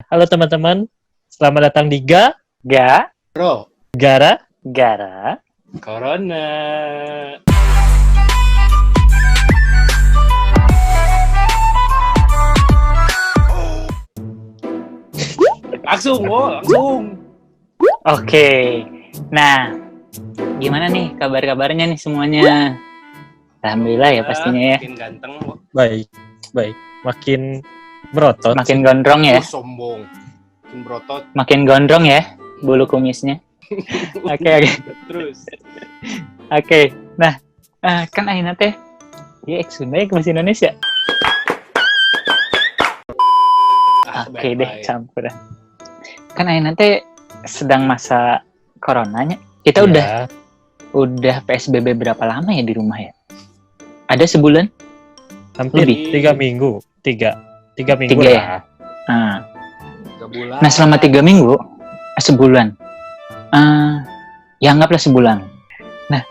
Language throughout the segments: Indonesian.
Halo teman-teman, selamat datang di Bro, Gara. Corona. Langsung. Oke, nah gimana nih kabarnya nih semuanya? Alhamdulillah ya pastinya ya. Makin ganteng, Wo. Baik. Makin berotot. Makin gondrong ya, Sombong. Makin berotot. makin gondrong ya bulu kumisnya. Oke. Terus. Oke. Nah, kan akhirnya teh ya Sunda ke bahasa Indonesia. Oke deh, baik-baik. campuran. Kan akhirnya teh sedang masa coronanya. Kita Ya, udah PSBB berapa lama ya di rumah ya? Ada sebulan? hampir Lebih. 3 minggu. 3 minggu Tiga ya? lah. Nah, 3 bulan. Nah, selama 3 minggu, sebulan. Ya anggaplah sebulan. Nah,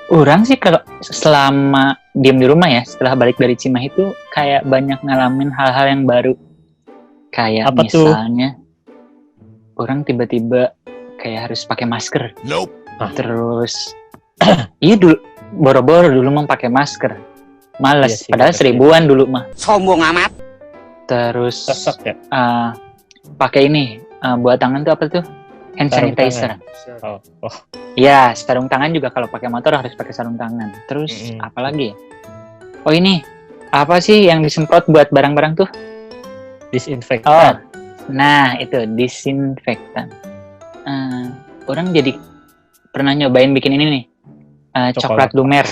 orang sih kalau selama diem di rumah ya, setelah balik dari Cimahi itu kayak banyak ngalamin hal-hal yang baru. Kayak Apa tuh? misalnya, orang tiba-tiba kayak harus pakai masker. Ah. Terus, iya dulu, boro-boro dulu mau pakai masker. Males, Iya sih, padahal bener sih. 1000-an dulu mah. Sombong amat. Terus, Sesek ya? pakai ini, buat tangan tuh apa tuh? Hand Sarung sanitizer. Oh. Ya, sarung tangan juga kalau pakai motor harus pakai sarung tangan. Terus apa lagi ya? Oh ini, apa sih yang disemprot buat barang-barang tuh? Oh, Disinfektan. nah itu disinfektan. Orang jadi pernah nyobain bikin ini nih, coklat lumer.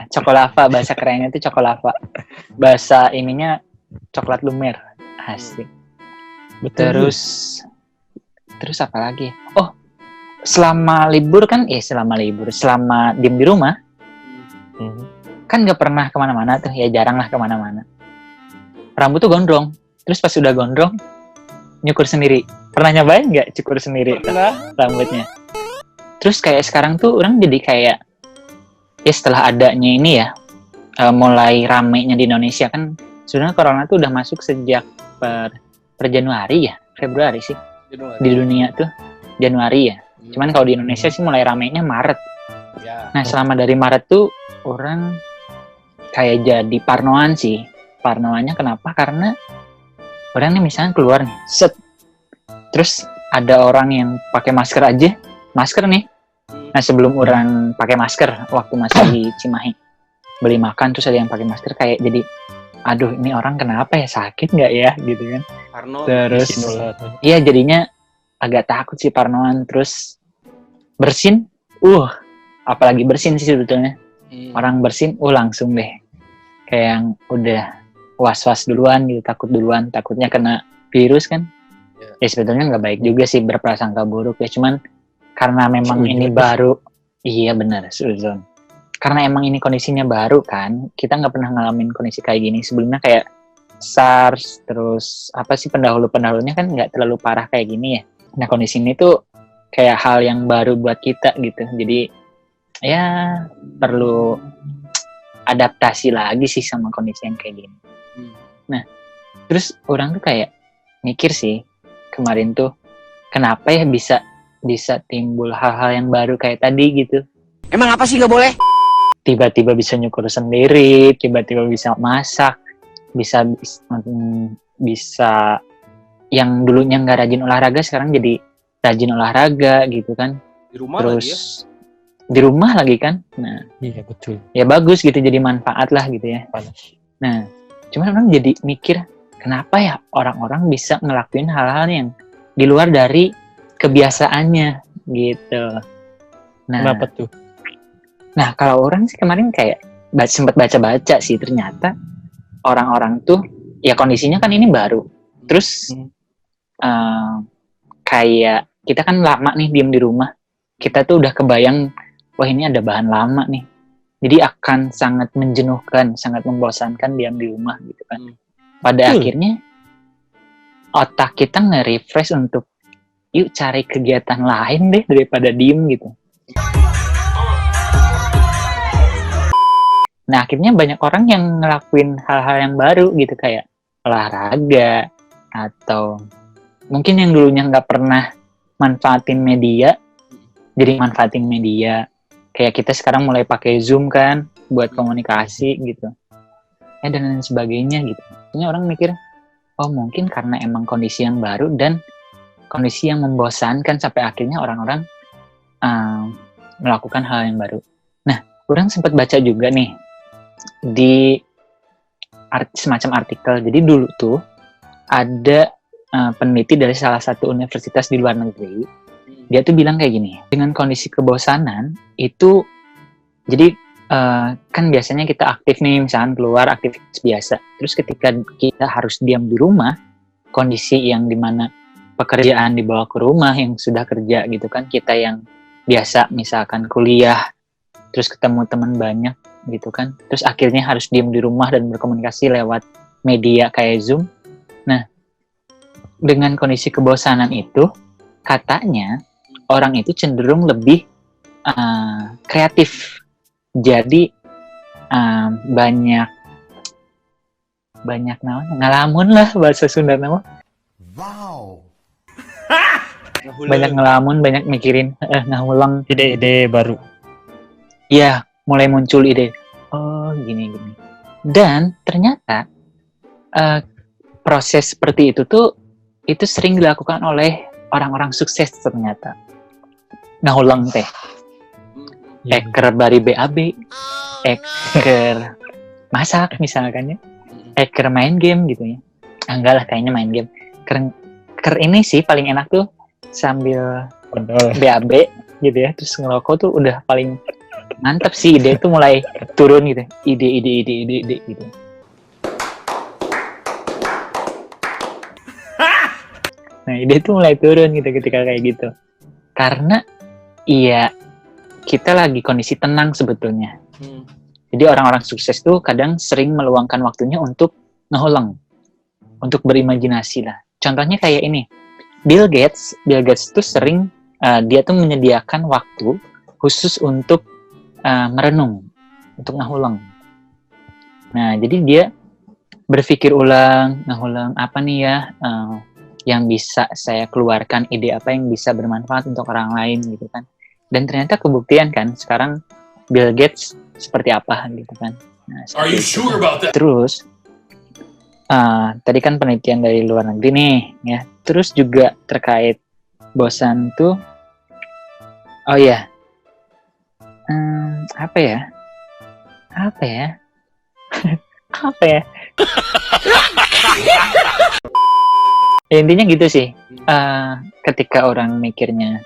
Cokolava, bahasa kerennya itu cokolava. Bahasa ininya coklat lumer. Asik. Betul. Terus apa lagi? Oh, selama diem di rumah, Mhm. kan nggak pernah kemana-mana tuh, ya jarang lah kemana-mana. Rambut tuh gondrong, terus pas udah gondrong, nyukur sendiri. Pernah nyobain nggak cukur sendiri Pernah. rambutnya? Terus kayak sekarang tuh orang jadi kayak, ya setelah adanya ini ya, mulai ramainya di Indonesia kan, sebenarnya corona tuh udah masuk sejak per Januari ya, Februari sih. Januari. Di dunia tuh Januari ya. Cuman kalau di Indonesia sih mulai ramainya Maret. Ya. Nah, selama dari Maret tuh orang kayak jadi parnoan sih. Parnoannya kenapa? Karena orang nih misalnya keluar nih, set. Terus ada orang yang pakai masker aja, masker nih. Nah, sebelum orang pakai masker waktu masih di Cimahi, beli makan terus ada yang pakai masker, kayak jadi aduh, ini orang kenapa ya, sakit nggak ya gitu kan. Parno. Terus Sinulat. iya jadinya agak takut sih parnoan. Terus bersin, apalagi bersin sih sebetulnya. Orang bersin, langsung deh kayak yang udah was-was duluan gitu, takutnya kena virus kan. Ya sebetulnya nggak baik juga sih berprasangka buruk ya, cuman karena memang Suzon. ini baru. Iya benar, Suzon. Karena emang ini kondisinya baru kan, kita nggak pernah ngalamin kondisi kayak gini sebelumnya. Kayak SARS, terus apa sih pendahulunya kan nggak terlalu parah kayak gini ya. Nah, kondisi ini tuh kayak hal yang baru buat kita gitu. Jadi ya perlu adaptasi lagi sih sama kondisi yang kayak gini. Nah, terus orang tuh kayak mikir sih kemarin tuh, kenapa ya bisa timbul hal-hal yang baru kayak tadi gitu. Emang apa sih nggak boleh? Tiba-tiba bisa nyukur sendiri, tiba-tiba bisa masak, bisa yang dulunya nggak rajin olahraga sekarang jadi rajin olahraga gitu kan. Di rumah Terus lagi ya. di rumah lagi kan. Nah, Iya, betul. ya bagus gitu, jadi manfaat lah gitu ya. Panas. Nah, cuman orang jadi mikir, kenapa ya orang-orang bisa ngelakuin hal-hal yang di luar dari kebiasaannya gitu. Nah, Kenapa tuh? Nah, kalau orang sih kemarin kayak sempat baca-baca sih, ternyata orang-orang tuh ya kondisinya kan ini baru. Terus kayak kita kan lama nih diem di rumah. Kita tuh udah kebayang, wah ini ada bahan lama nih. Jadi akan sangat menjenuhkan, sangat membosankan diam di rumah gitu kan. Pada akhirnya otak kita nge-refresh untuk yuk cari kegiatan lain deh daripada diem gitu. Nah, akhirnya banyak orang yang ngelakuin hal-hal yang baru gitu, kayak olahraga, atau mungkin yang dulunya nggak pernah manfaatin media, jadi manfaatin media. Kayak kita sekarang mulai pakai Zoom kan, buat komunikasi gitu. Dan lain sebagainya gitu. Ini orang mikir, oh mungkin karena emang kondisi yang baru dan kondisi yang membosankan sampai akhirnya orang-orang melakukan hal yang baru. Nah, orang sempat baca juga nih di semacam artikel. Jadi dulu tuh ada peneliti dari salah satu universitas di luar negeri. Dia tuh bilang kayak gini, dengan kondisi kebosanan itu, jadi kan biasanya kita aktif nih, misalkan keluar aktivitas biasa. Terus ketika kita harus diam di rumah, kondisi yang dimana pekerjaan dibawa ke rumah yang sudah kerja gitu kan, kita yang biasa misalkan kuliah, terus ketemu teman banyak gitu kan, terus akhirnya harus diam di rumah dan berkomunikasi lewat media kayak Zoom. Nah, dengan kondisi kebosanan itu, katanya orang itu cenderung lebih kreatif. Jadi banyak ngalamun lah bahasa Sunda nama. Wow. Banyak ngelamun, banyak mikirin, ngulang Ide-ide baru. Iya, mulai muncul ide. Oh, gini. Dan ternyata proses seperti itu tuh itu sering dilakukan oleh orang-orang sukses ternyata. Ngulang teh. Eker bari BAB, eker masak misalkan ya, eker main game gitu ya. Enggak lah, kayaknya main game. Ker ini sih paling enak tuh sambil Kodol. BAB gitu ya, terus ngerokok tuh udah paling mantap sih. Ide tuh mulai turun gitu, ide gitu. Nah, ide tuh mulai turun gitu ketika kayak gitu, karena iya kita lagi kondisi tenang sebetulnya. Jadi orang-orang sukses tuh kadang sering meluangkan waktunya untuk ngulang, untuk berimajinasi lah. Contohnya kayak ini, Bill Gates tuh sering dia tuh menyediakan waktu khusus untuk merenung, untuk ngulang. Nah, jadi dia berpikir ulang, ngulang apa nih ya yang bisa saya keluarkan, ide apa yang bisa bermanfaat untuk orang lain gitu kan. Dan ternyata kebuktian kan sekarang Bill Gates seperti apa gitu kan. Nah, Are you sure about that? Terus tadi kan penelitian dari luar negeri nih ya. Terus juga terkait bosan tuh, oh ya, apa ya? Ya, intinya gitu sih. Ketika orang mikirnya,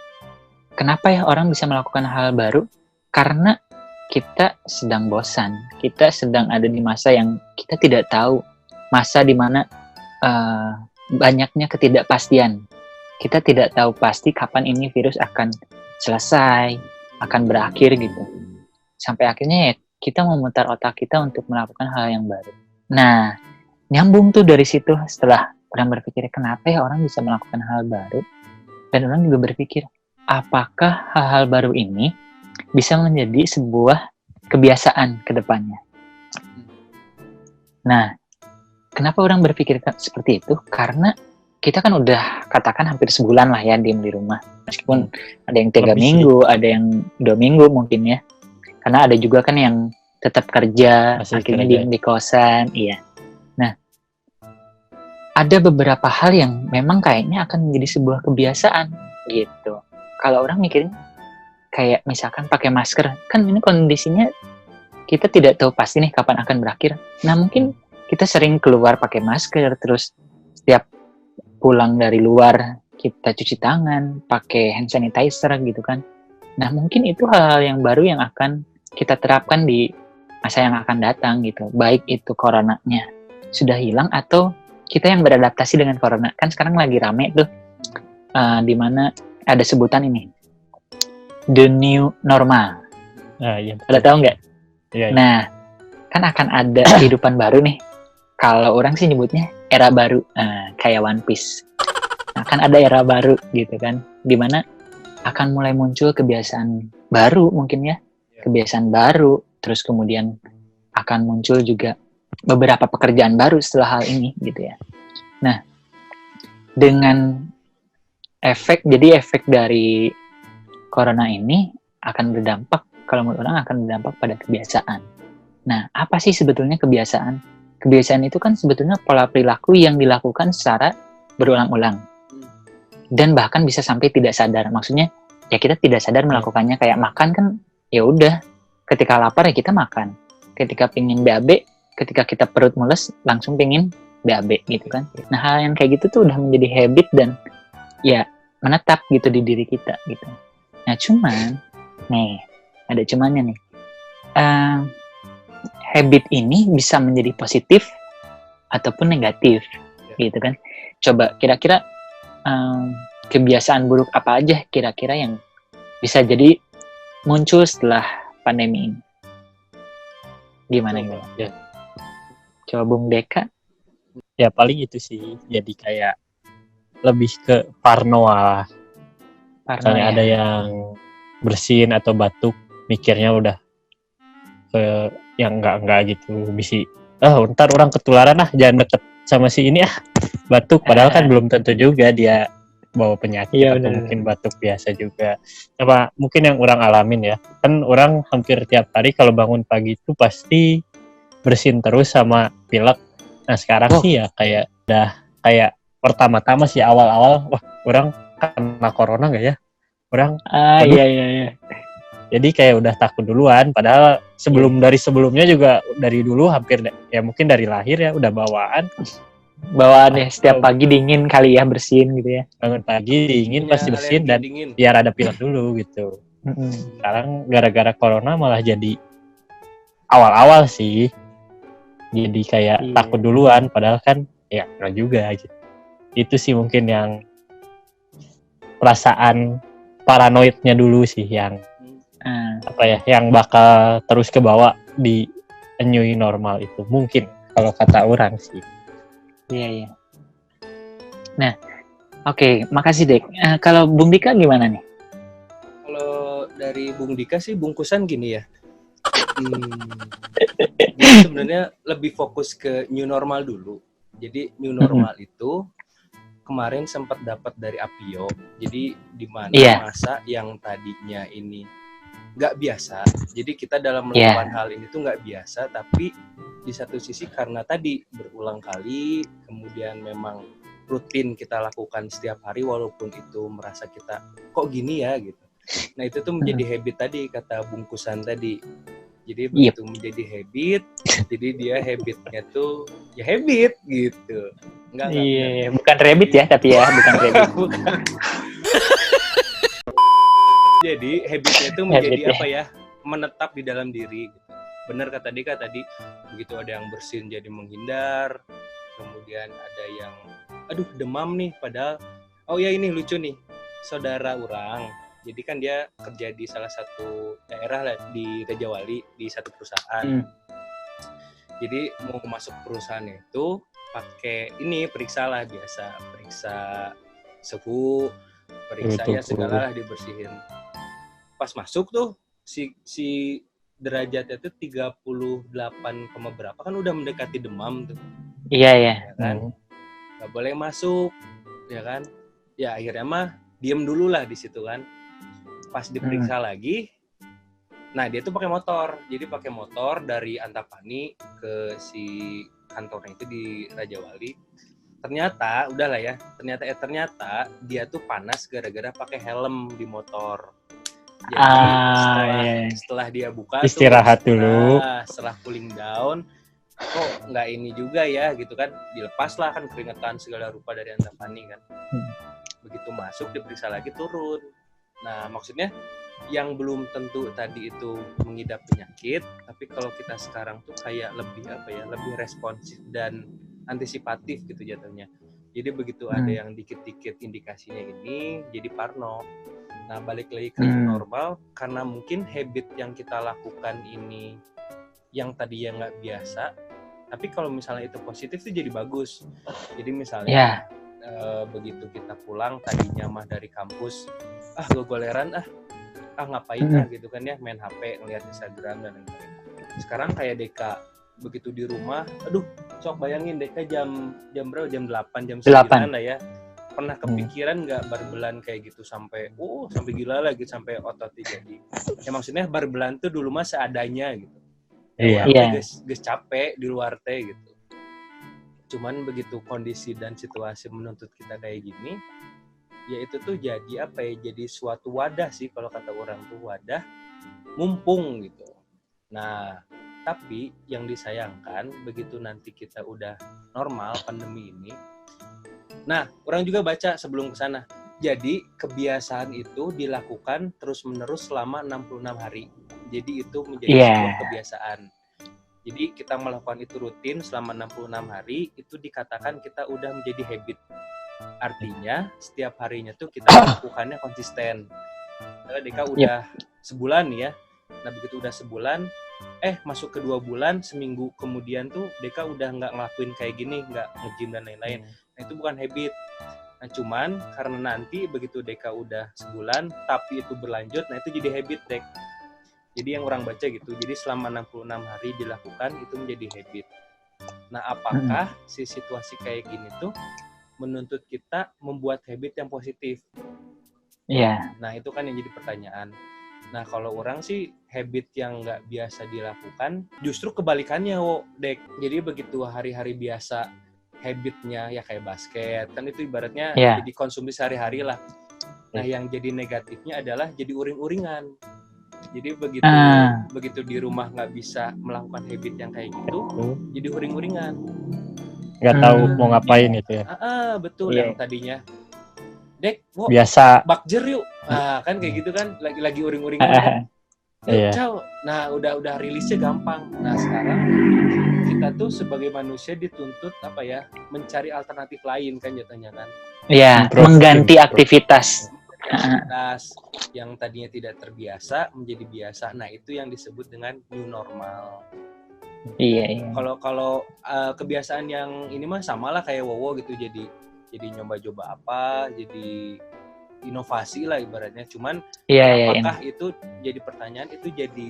kenapa ya orang bisa melakukan hal baru? Karena kita sedang bosan, kita sedang ada di masa yang kita tidak tahu, masa di mana banyaknya ketidakpastian. Kita tidak tahu pasti kapan ini virus akan selesai, akan berakhir gitu. Sampai akhirnya ya kita memutar otak kita untuk melakukan hal yang baru. Nah, nyambung tuh dari situ setelah orang berpikir kenapa ya orang bisa melakukan hal baru, dan orang juga berpikir apakah hal-hal baru ini bisa menjadi sebuah kebiasaan ke depannya. Nah, kenapa orang berpikir seperti itu? Karena kita kan udah katakan hampir sebulan lah ya diem di rumah. Meskipun ada yang 3 minggu, ada yang 2 minggu mungkin ya. Karena ada juga kan yang tetap kerja, Masih akhirnya kerja. diem di kosan. Iya. Nah, ada beberapa hal yang memang kayaknya akan menjadi sebuah kebiasaan gitu. Kalau orang mikirin kayak misalkan pakai masker, kan ini kondisinya kita tidak tahu pasti nih kapan akan berakhir. Nah, mungkin kita sering keluar pakai masker, terus setiap pulang dari luar kita cuci tangan, pakai hand sanitizer gitu kan. Nah, mungkin itu hal yang baru yang akan kita terapkan di masa yang akan datang gitu. Baik itu coronanya sudah hilang atau kita yang beradaptasi dengan corona. Kan sekarang lagi rame tuh, di mana ada sebutan ini, the new normal. Iya. Ada tahu nggak? Iya. Nah, kan akan ada kehidupan baru nih. Kalau orang sih nyebutnya era baru, kayak One Piece. Akan ada era baru gitu kan, dimana akan mulai muncul kebiasaan baru mungkin ya, kebiasaan baru, terus kemudian akan muncul juga beberapa pekerjaan baru setelah hal ini gitu ya. Nah, dengan efek dari corona ini akan berdampak, kalau menurut orang akan berdampak pada kebiasaan. Nah, apa sih sebetulnya kebiasaan? Kebiasaan itu kan sebetulnya pola perilaku yang dilakukan secara berulang-ulang. Dan bahkan bisa sampai tidak sadar. Maksudnya, ya kita tidak sadar melakukannya. Kayak makan kan, ya udah. Ketika lapar ya kita makan. Ketika pingin BAB, ketika kita perut mules, langsung pingin BAB gitu kan. Nah, hal yang kayak gitu tuh udah menjadi habit dan ya menetap gitu di diri kita gitu. Nah, cuman, nih, ada cumannya nih. Habit ini bisa menjadi positif ataupun negatif gitu kan. Coba kira-kira kebiasaan buruk apa aja kira-kira yang bisa jadi muncul setelah pandemi ini? Gimana? Ya. Coba Bung Deka. Ya paling itu sih, jadi kayak lebih ke parnoa. Misalnya ada yang bersin atau batuk, mikirnya udah ke yang enggak gitu, bisi. Ntar orang ketularan jangan deket sama si ini batuk. Padahal kan belum tentu juga dia bawa penyakit atau mungkin batuk biasa juga. Coba mungkin yang orang alamin ya, kan orang hampir tiap hari kalau bangun pagi itu pasti bersin terus sama pilek. Nah sekarang sih ya kayak udah kayak pertama-tama sih awal-awal, orang kena corona nggak ya? Orang iya. Jadi kayak udah takut duluan. Padahal dari sebelumnya juga dari dulu hampir ya mungkin dari lahir ya udah bawaan ya setiap pagi dingin kali ya bersin gitu ya. Bangun pagi dingin pasti bersin dan dingin. biar ada pilek dulu gitu. Sekarang gara-gara corona malah jadi awal-awal sih jadi kayak takut duluan, padahal kan ya enggak juga gitu. Itu sih mungkin yang perasaan paranoidnya dulu sih yang yang bakal terus ke bawah di new normal itu mungkin kalau kata orang sih. Iya. Nah, oke, makasih Dek. Kalau Bung Dika gimana nih? Kalau dari Bung Dika sih bungkusan gini ya. Dia sebenarnya lebih fokus ke new normal dulu. Jadi new normal itu kemarin sempat dapat dari Apio. Jadi di mana masa yang tadinya ini nggak biasa. Jadi kita dalam melakukan hal ini tuh nggak biasa, tapi di satu sisi karena tadi berulang kali, kemudian memang rutin kita lakukan setiap hari walaupun itu merasa kita kok gini ya gitu. Nah itu tuh menjadi habit tadi kata bungkusan tadi. Jadi begitu menjadi habit, jadi dia habitnya tuh ya habit gitu. Enggak. Bukan rabbit ya tapi ya, bukan rabbit. Jadi habitnya itu menjadi apa ya? Menetap di dalam diri. Benar kata Dika tadi, begitu ada yang bersin jadi menghindar, kemudian ada yang demam nih, padahal ini lucu nih, saudara orang, jadi kan dia kerja di salah satu daerah lah, di Raja Wali, di satu perusahaan. Jadi mau masuk perusahaannya itu pakai periksa lah biasa, periksa suhu, periksa ya segala lah dibersihin. Pas masuk tuh si derajatnya tuh 38, berapa kan udah mendekati demam tuh. Iya. Ya kan? Gak boleh masuk, ya kan? Ya akhirnya mah diem dulu lah di situ kan. Pas diperiksa lagi, nah dia tuh pakai motor. Jadi pakai motor dari Antapani ke si kantornya itu di Raja Wali. Ternyata ternyata dia tuh panas gara-gara pakai helm di motor. Jadi setelah dia buka istirahat dulu. Setelah cooling down, kok nggak ini juga ya gitu kan, dilepas lah kan keringetan segala rupa dari Antapani kan. Begitu masuk diperiksa lagi turun. Nah maksudnya yang belum tentu tadi itu mengidap penyakit, tapi kalau kita sekarang tuh kayak lebih lebih responsif dan antisipatif gitu jatuhnya. Jadi begitu ada yang dikit-dikit indikasinya ini jadi parno. Nah balik lagi ke normal karena mungkin habit yang kita lakukan ini yang tadinya nggak biasa, tapi kalau misalnya itu positif tuh jadi bagus. Jadi misalnya begitu kita pulang tadinya mah dari kampus goleran ngapain gitu kan ya, main HP ngeliat Instagram dan lain-lain. Sekarang kayak Deka begitu di rumah, sok bayangin Deka jam berapa, jam 8 jam 9 lah ya, pernah kepikiran nggak barbelan kayak gitu sampai gila lagi sampai ototnya jadi. Ya maksudnya barbelan tuh dulu mah seadanya gitu. Iya. Ges capek di luar teh gitu. Cuman begitu kondisi dan situasi menuntut kita kayak gini, ya itu tuh jadi apa ya? Jadi suatu wadah sih kalau kata orang tuh wadah mumpung gitu. Nah, tapi yang disayangkan begitu nanti kita udah normal pandemi ini. Nah, orang juga baca sebelum ke sana. Jadi, kebiasaan itu dilakukan terus-menerus selama 66 hari. Jadi, itu menjadi sebuah kebiasaan. Jadi, kita melakukan itu rutin selama 66 hari, itu dikatakan kita udah menjadi habit. Artinya, setiap harinya tuh kita melakukannya konsisten. Karena Deka udah sebulan ya. Nah, begitu udah sebulan, masuk ke 2 bulan, seminggu kemudian tuh Deka udah nggak ngelakuin kayak gini, nggak nge-gym dan lain-lain. Nah, itu bukan habit. Nah, cuman karena nanti begitu Deka udah sebulan, tapi itu berlanjut, nah itu jadi habit, Dek. Jadi yang orang baca gitu, jadi selama 66 hari dilakukan, itu menjadi habit. Nah, apakah si situasi kayak gini tuh menuntut kita membuat habit yang positif? Iya. Nah, itu kan yang jadi pertanyaan. Nah, kalau orang sih habit yang nggak biasa dilakukan, justru kebalikannya, Dek. Jadi begitu hari-hari biasa, habitnya ya kayak basket, kan itu ibaratnya jadi konsumsi sehari-hari lah. Nah, yang jadi negatifnya adalah jadi uring-uringan. Jadi begitu di rumah nggak bisa melakukan habit yang kayak gitu, jadi uring-uringan. Nggak tahu mau ngapain gitu ya. Betul. Yang tadinya, Dek, biasa bakjer yuk. Kan kayak gitu kan, lagi uring-uringan. Nah, udah rilisnya gampang. Nah, sekarang kita tuh sebagai manusia dituntut mencari alternatif lain kan jatuhnya kan. Iya, mengganti aktivitas yang tadinya tidak terbiasa menjadi biasa. Nah, itu yang disebut dengan new normal. Iya. Kalau kebiasaan yang ini mah samalah kayak Wowo gitu, jadi nyoba-coba apa, jadi inovasi lah ibaratnya. Cuman apakah itu jadi pertanyaan, itu jadi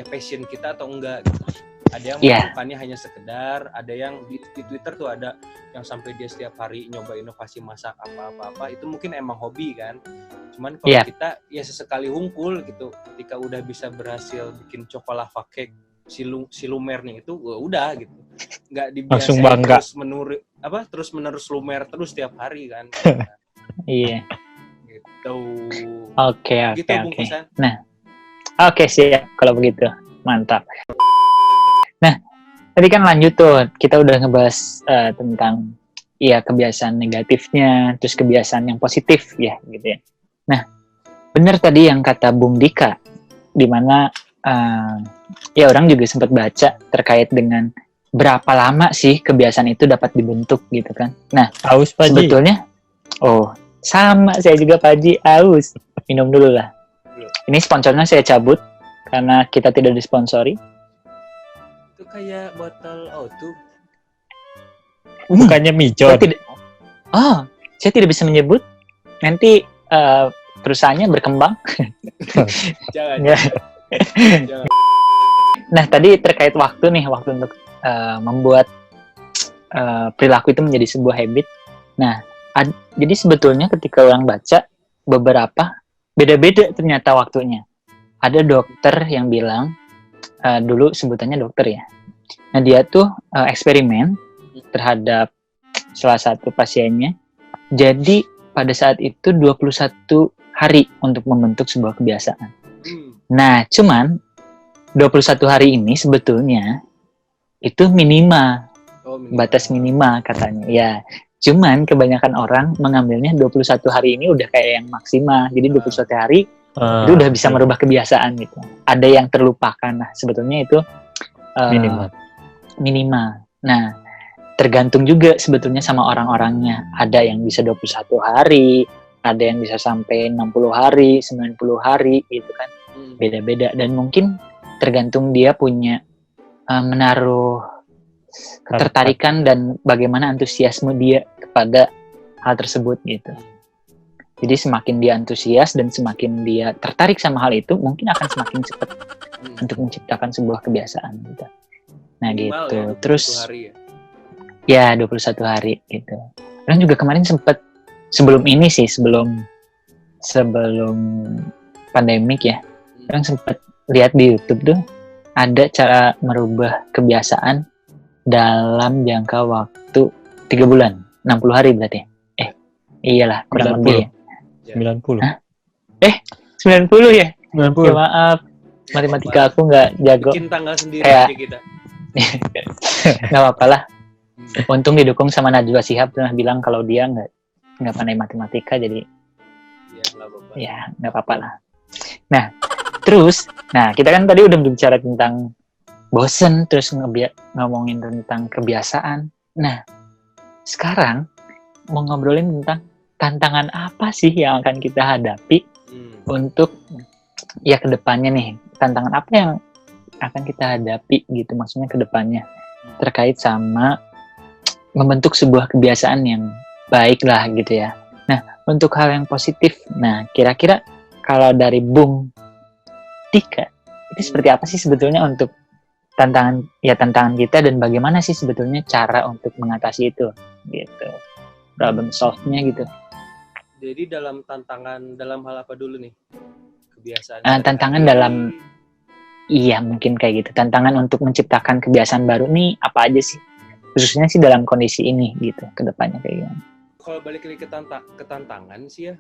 passion kita atau enggak gitu. Ada yang melakukannya hanya sekedar, ada yang di Twitter tuh ada yang sampai dia setiap hari nyoba inovasi masak apa-apa, itu mungkin emang hobi kan. Cuman kalau kita ya sesekali hungkul gitu, ketika udah bisa berhasil bikin cokolava cake si lumernya itu udah gitu. Nggak dibiasain terus menerus lumer terus setiap hari kan. Iya. Gitu. Oke. Nah, siap kalau begitu. Mantap. Nah, tadi kan lanjut tuh, kita udah ngebahas tentang kebiasaan negatifnya, terus kebiasaan yang positif ya gitu ya. Nah, benar tadi yang kata Bung Dika, di mana orang juga sempat baca terkait dengan berapa lama sih kebiasaan itu dapat dibentuk gitu kan. Nah, sebetulnya sama saya juga Pak Haji, aus. Minum dulu lah. Ini sponsornya saya cabut karena kita tidak disponsori. Itu kayak botol O2. Bukannya Mijon. Saya tidak bisa menyebut. Nanti perusahaannya berkembang. Jangan. Nah, tadi terkait waktu untuk membuat perilaku itu menjadi sebuah habit. Nah, jadi sebetulnya ketika orang baca, beberapa beda-beda ternyata waktunya. Ada dokter yang bilang, dulu sebutannya dokter ya. Nah, dia tuh eksperimen terhadap salah satu pasiennya. Jadi pada saat itu 21 hari untuk membentuk sebuah kebiasaan. Nah, cuman 21 hari ini sebetulnya itu minimal. Batas minimal katanya. Ya, cuman kebanyakan orang mengambilnya 21 hari ini udah kayak yang maksimal. Jadi 21 hari itu udah bisa merubah kebiasaan gitu. Ada yang terlupakan. Nah, sebetulnya itu minimal. Nah, tergantung juga sebetulnya sama orang-orangnya. Ada yang bisa 21 hari, ada yang bisa sampai 60 hari, 90 hari gitu kan. Beda-beda, dan mungkin tergantung dia punya menaruh ketertarikan dan bagaimana antusiasme dia kepada hal tersebut gitu. Jadi semakin dia antusias dan semakin dia tertarik sama hal itu, mungkin akan semakin cepat untuk menciptakan sebuah kebiasaan gitu. Nah minimal gitu. Ya, terus 21 hari gitu. Orang juga kemarin sempet sebelum pandemik ya, orang sempet lihat di YouTube tuh ada cara merubah kebiasaan dalam jangka waktu 3 bulan, 60 hari berarti. Iyalah, kurang 90. lebih ya. 90. Hah? 90 ya? 90. Ya maaf, matematika aku nggak jago. Bikin tanggal sendiri Kayak- aja kita. Nggak apa-apa lah. Untung didukung sama Najwa Shihab pernah bilang kalau dia nggak pandai matematika, jadi Ya, nggak apa-apa. ya nggak apa-apa lah. Nah, kita kan tadi udah bicara tentang bosen, terus ngomongin tentang kebiasaan. Nah, sekarang mau ngobrolin tentang tantangan apa sih yang akan kita hadapi untuk ya kedepannya nih. Tantangan apa yang akan kita hadapi gitu, maksudnya kedepannya terkait sama membentuk sebuah kebiasaan yang baik lah gitu ya. Nah, untuk hal yang positif, nah kira-kira kalau dari Bung Dika, itu seperti apa sih sebetulnya untuk tantangan kita, dan bagaimana sih sebetulnya cara untuk mengatasi itu gitu, problem solve-nya gitu. Jadi dalam hal apa dulu nih? Kebiasaan. Tantangan dalam, iya mungkin kayak gitu. Tantangan untuk menciptakan kebiasaan baru nih apa aja sih? Khususnya sih dalam kondisi ini gitu, kedepannya kayak gimana? Kalau balik lagi ke tantangan sih ya,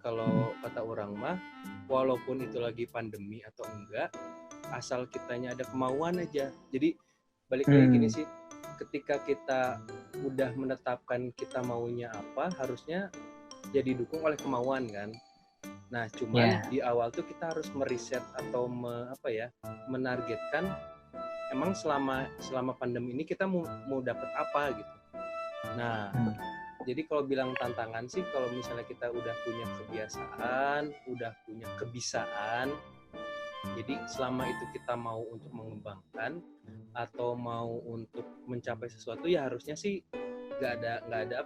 kalau kata orang mah, walaupun itu lagi pandemi atau enggak, asal kitanya ada kemauan aja. Jadi balik lagi gini sih, ketika kita udah menetapkan kita maunya apa, harusnya jadi didukung oleh kemauan kan. Nah, cuman di awal tuh kita harus meriset atau menargetkan emang selama pandemi ini kita mau dapat apa gitu. Nah, jadi kalau bilang tantangan sih, kalau misalnya kita udah punya kebiasaan, udah punya kebisaan, jadi selama itu kita mau untuk mengembangkan atau mau untuk mencapai sesuatu, ya harusnya sih nggak ada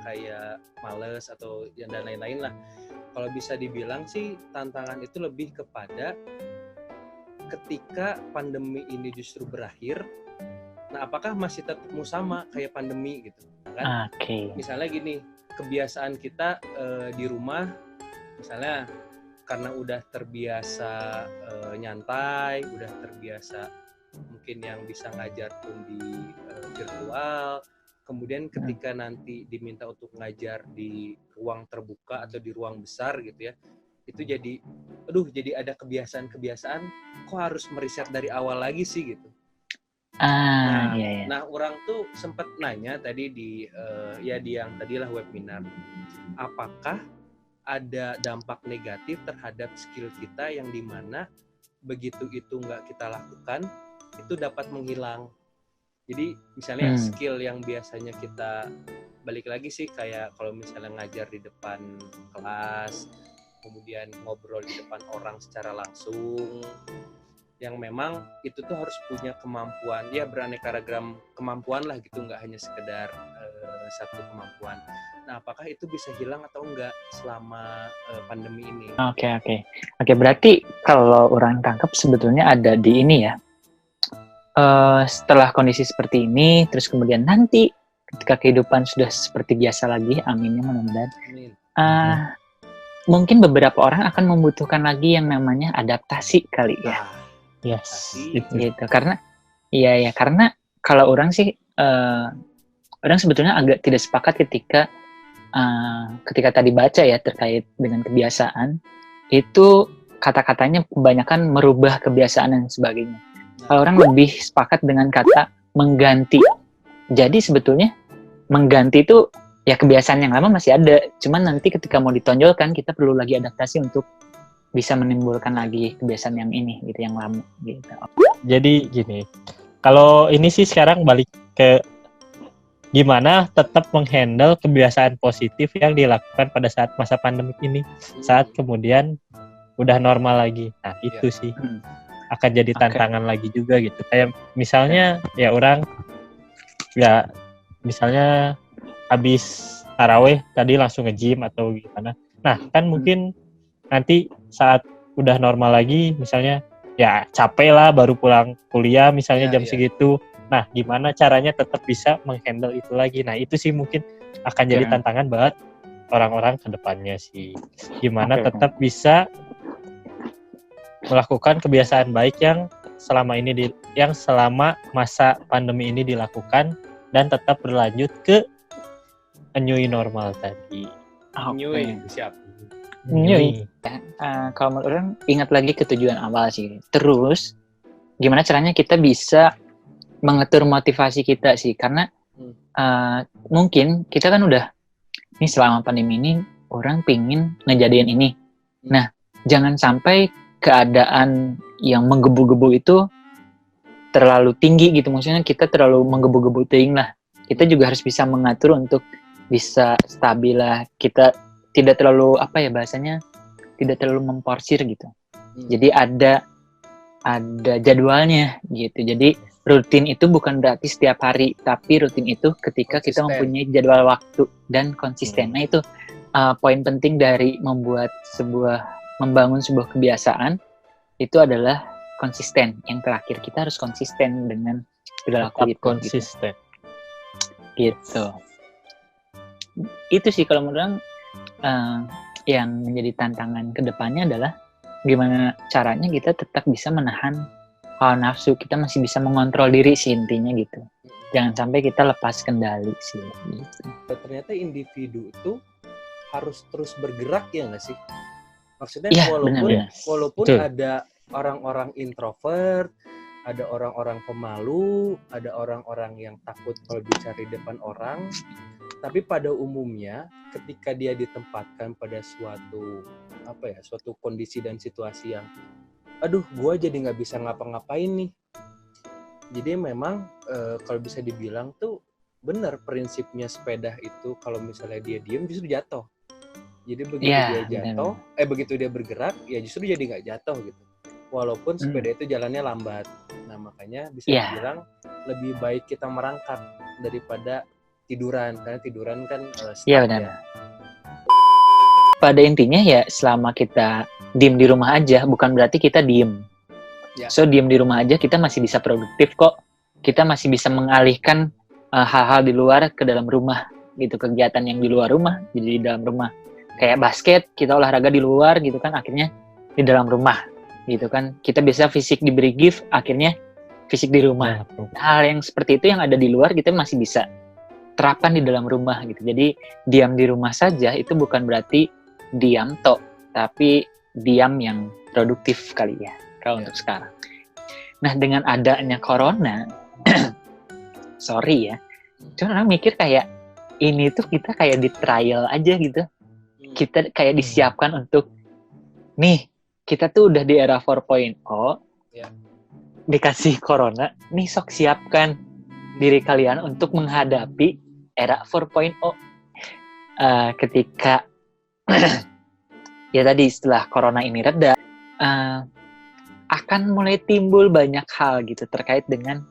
kayak males atau yang dan lain-lain lah. Kalau bisa dibilang sih tantangan itu lebih kepada ketika pandemi ini justru berakhir, nah apakah masih tetap mau sama kayak pandemi gitu kan? Misalnya gini, kebiasaan kita di rumah, misalnya karena udah terbiasa nyantai, udah terbiasa mungkin yang bisa ngajar pun di virtual, kemudian ketika nanti diminta untuk ngajar di ruang terbuka atau di ruang besar gitu ya, itu jadi ada kebiasaan kok harus meriset dari awal lagi sih gitu. Nah, orang tuh sempat nanya tadi di yang tadilah webinar, apakah ada dampak negatif terhadap skill kita yang dimana begitu itu nggak kita lakukan, itu dapat menghilang. Jadi misalnya skill yang biasanya kita, balik lagi sih kayak kalau misalnya ngajar di depan kelas, kemudian ngobrol di depan orang secara langsung, yang memang itu tuh harus punya kemampuan, ya beraneka ragam kemampuan lah gitu, nggak hanya sekedar satu kemampuan. Nah, apakah itu bisa hilang atau enggak selama pandemi ini? Oke, berarti kalau orang tangkap sebetulnya ada di ini ya, setelah kondisi seperti ini, terus kemudian nanti ketika kehidupan sudah seperti biasa lagi, amin ya mudah-mudahan, mungkin beberapa orang akan membutuhkan lagi yang namanya adaptasi kali ya. Yes. Gitu. Karena kalau orang sih, orang sebetulnya agak tidak sepakat ketika tadi baca ya terkait dengan kebiasaan, itu kata-katanya kebanyakan merubah kebiasaan dan sebagainya. Kalau orang lebih sepakat dengan kata mengganti. Jadi sebetulnya mengganti itu ya kebiasaan yang lama masih ada, cuman nanti ketika mau ditonjolkan kita perlu lagi adaptasi untuk bisa menimbulkan lagi kebiasaan yang ini gitu, yang lama gitu. Jadi gini, kalau ini sih sekarang balik ke gimana tetap menghandle kebiasaan positif yang dilakukan pada saat masa pandemi ini, saat kemudian udah normal lagi. Nah itu sih akan jadi tantangan lagi juga gitu. Kayak misalnya ya orang ya misalnya habis taraweh tadi langsung nge-gym atau gimana. Nah kan mungkin nanti saat udah normal lagi, misalnya ya capek lah baru pulang kuliah misalnya jam segitu, Nah, gimana caranya tetap bisa menghandle itu lagi? Nah, itu sih mungkin akan jadi tantangan buat orang-orang ke depannya sih. Gimana tetap bisa melakukan kebiasaan baik yang selama masa pandemi ini dilakukan dan tetap berlanjut ke new normal tadi. Nyuy, siap. Nyuy. Kalau menurut orang ingat lagi ke tujuan awal sih. Terus gimana caranya kita bisa mengatur motivasi kita sih, karena mungkin kita kan udah ini selama pandemi ini orang pingin ngejadiin ini. Nah, jangan sampai keadaan yang menggebu-gebu itu terlalu tinggi gitu, maksudnya kita terlalu menggebu-gebu ting lah. Kita juga harus bisa mengatur untuk bisa stabil lah, kita tidak terlalu bahasanya tidak terlalu memporsir gitu. Jadi ada jadwalnya gitu. Jadi rutin itu bukan berarti setiap hari, tapi rutin itu ketika kita mempunyai jadwal waktu dan konsisten. Nah, itu poin penting dari membangun sebuah kebiasaan itu adalah konsisten. Yang terakhir, kita harus konsisten dengan perilaku itu. Konsisten. Gitu. Itu sih kalau menurut yang menjadi tantangan kedepannya adalah gimana caranya kita tetap bisa menahan hawa nafsu, kita masih bisa mengontrol diri sih intinya gitu. Jangan sampai kita lepas kendali sih. Gitu. Ternyata individu itu harus terus bergerak ya nggak sih? Maksudnya walaupun Betul. ada orang-orang introvert, ada orang-orang pemalu, ada orang-orang yang takut kalau bicara di depan orang, tapi pada umumnya ketika dia ditempatkan pada suatu kondisi dan situasi yang gue jadi nggak bisa ngapa-ngapain nih. Jadi memang kalau bisa dibilang tuh benar prinsipnya sepeda itu kalau misalnya dia diem justru jatuh. Jadi begitu dia bergerak ya justru jadi nggak jatuh gitu. Walaupun sepeda itu jalannya lambat. Nah makanya bisa dibilang lebih baik kita merangkak daripada tiduran, karena tiduran kan Iya benar. Pada intinya ya selama kita diem di rumah aja bukan berarti kita diem. So diem di rumah aja kita masih bisa produktif kok. Kita masih bisa mengalihkan hal-hal di luar ke dalam rumah gitu, kegiatan yang di luar rumah jadi di dalam rumah. Kayak basket, kita olahraga di luar gitu kan, akhirnya di dalam rumah gitu kan. Kita biasa fisik diberi gift, akhirnya fisik di rumah. Hal yang seperti itu yang ada di luar kita masih bisa terapkan di dalam rumah gitu. Jadi diam di rumah saja itu bukan berarti diam tapi diam yang produktif kali ya kalau untuk sekarang. Nah dengan adanya corona, sorry ya, cuma orang mikir kayak ini tuh kita kayak di trial aja gitu. Kita kayak disiapkan untuk nih kita tuh udah di era 4.0, dikasih corona, nih sok siapkan diri kalian untuk menghadapi era 4.0. Ketika ya tadi setelah corona ini reda, akan mulai timbul banyak hal gitu terkait dengan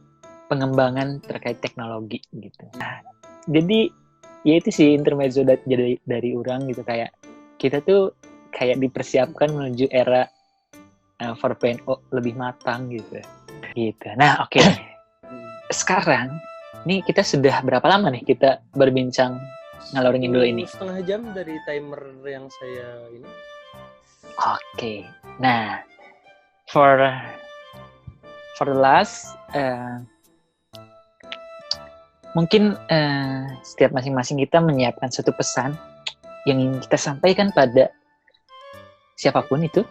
pengembangan terkait teknologi gitu. Nah, jadi ya itu sih intermezzo dari orang gitu, kayak kita tuh kayak dipersiapkan menuju era 4.0 lebih matang gitu. Nah, oke. Sekarang nih kita sudah berapa lama nih kita berbincang ngalor ngidul ini? Setengah jam dari timer yang saya ini. Oke. Nah, for the last mungkin setiap masing-masing kita menyiapkan satu pesan yang ingin kita sampaikan pada siapapun itu.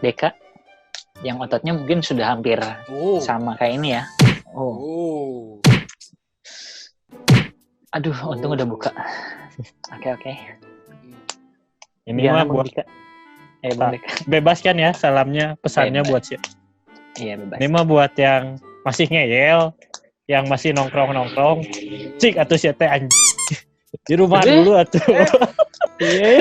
Deka, yang ototnya mungkin sudah hampir sama kayak ini ya. Aduh, untung udah buka. Oke. Ini mah buat bebas kan ya salamnya, pesannya buat siapa? Iya, bebas. Ini mah buat yang masih ngeyel, yang masih nongkrong, cik atau siete anjing di rumah dulu atuh. Iya.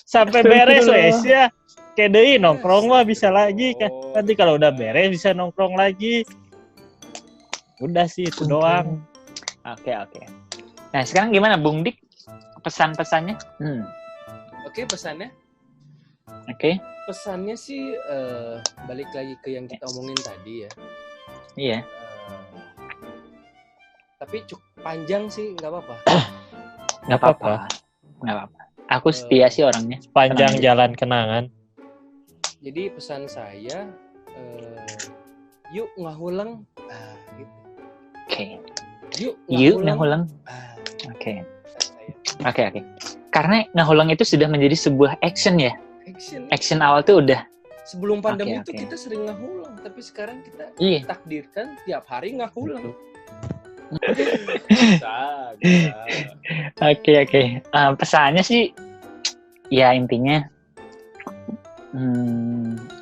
Sampai beres wes ya. Kayak deui nongkrong mah bisa lagi kan. Nanti kalau udah beres bisa nongkrong lagi. Udah sih itu doang. Oke. Nah, sekarang gimana Bung Dik? Pesan-pesannya? Oke, pesannya? Oke. Pesannya sih balik lagi ke yang kita omongin tadi ya. Iya. Tapi panjang sih nggak apa-apa. Nggak apa-apa. Aku setia sih orangnya. Panjang Tenang. jalan kenangan. Jadi pesan saya, yuk ngahulang. Gitu. Oke. Yuk Ngahulang. Ah, Oke. saya. Oke. Karena ngahulang itu sudah menjadi sebuah action ya. Action. Action awal tuh udah. Sebelum pandemi itu Oke. kita sering ngahulang, tapi sekarang kita Iya. takdirkan tiap hari ngahulang. Oke. Pesannya sih, ya intinya,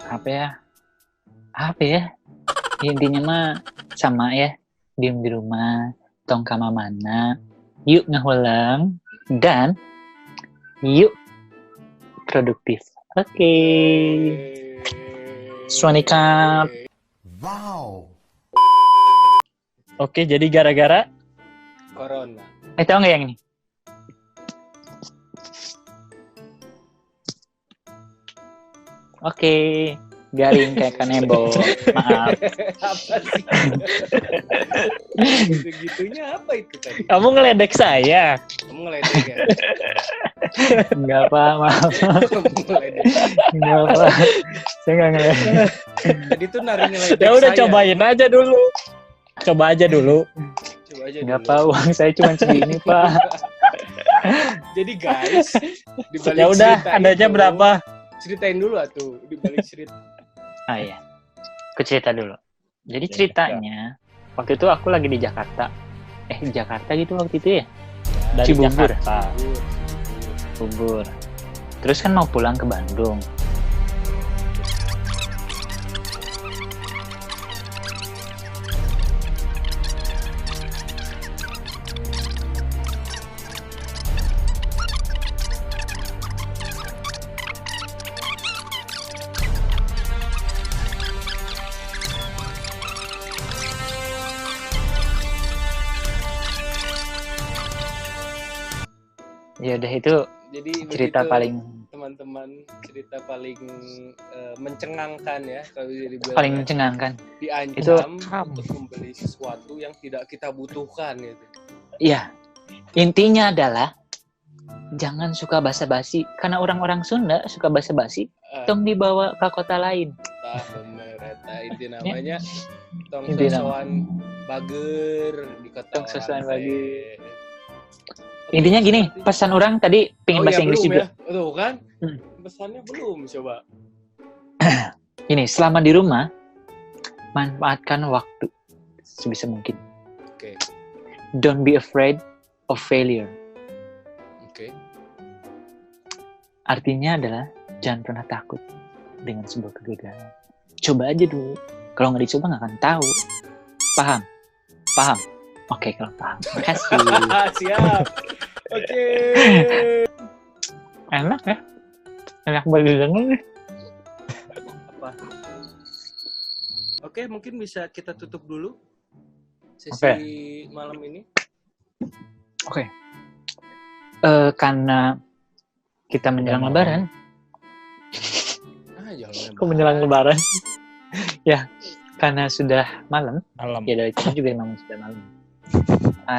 apa ya? Intinya mah sama ya, diem di rumah, tong kama mana, yuk ngahulang, dan yuk produktif. Oke. Swanikap. Wow. Oke, jadi gara-gara Corona. Tahu nggak yang ini? Oke, garing kayak kanebo. Maaf. Apa sih? Gitu-gitunya apa itu tadi? kamu ngeledek saya. Kamu ngeledek ya? Enggak apa, maaf. Kamu ngeledek. Enggak apa. Saya nggak ngeledek. Jadi tuh ngeledek Ya udah saya. cobain aja dulu. Coba aja dulu. Coba aja Enggak dulu. apa, uang saya cuma segini, Pak. Jadi guys, di balik Ya udah, cerita andanya itu, berapa? Ceritain dulu atuh di balik cerita. Ah iya. Aku cerita dulu. Jadi ceritanya, waktu itu aku lagi di Jakarta. Jakarta gitu waktu itu ya? Dari Cibubur. Jakarta. Bubur. Terus kan mau pulang ke Bandung. Ya udah itu Jadi cerita begitu, paling teman-teman, cerita paling mencengangkan ya kalau bisa dibilang. paling mencengangkan. Diancam itu untuk membeli sesuatu yang tidak kita butuhkan gitu. Iya. Intinya adalah jangan suka basa-basi karena orang-orang Sunda suka basa-basi, tong dibawa ke kota lain. Tah bener eta itu namanya tong Itu sosokan bager di kota Tong sosokan orang teh. Intinya gini, pesan orang tadi pengen bahasa Inggris belum juga. Ya? Tuh kan? Hmm. Pesannya belum coba. Ini, selama di rumah manfaatkan waktu sebisa mungkin. Oke. Don't be afraid of failure. Oke. Artinya adalah jangan pernah takut dengan sebuah kegagalan. Coba aja dulu. Kalau nggak dicoba nggak akan tahu. Paham? Paham? Oke, kalau paham. Makasih. Siap. Oke. Enak ya? Enak banget nih. Apa? Oke, mungkin bisa kita tutup dulu sesi Oke. malam ini. Oke. Karena kita menjelang Udah Lebaran. Jangan Kok menjelang Lebaran? Ya, karena sudah malam. Malam. Ya dari tadi juga memang sudah malam.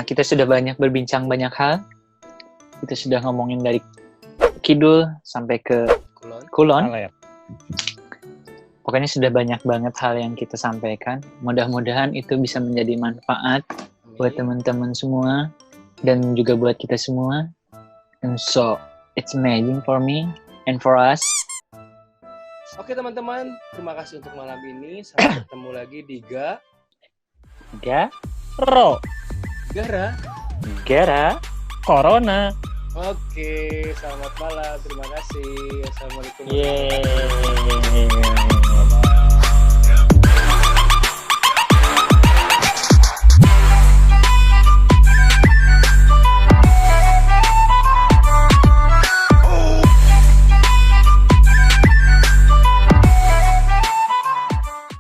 Kita sudah banyak berbincang banyak hal. Kita sudah ngomongin dari Kidul sampai ke Kulon. Aler. Pokoknya sudah banyak banget hal yang kita sampaikan. Mudah-mudahan itu bisa menjadi manfaat buat teman-teman semua dan juga buat kita semua. And so, it's amazing for me and for us. Oke teman-teman, terima kasih untuk malam ini. Sampai ketemu lagi di Ro. Gara. Corona. Oke, selamat malam. Terima kasih. Assalamualaikum warahmatullahi wabarakatuh. Yeay.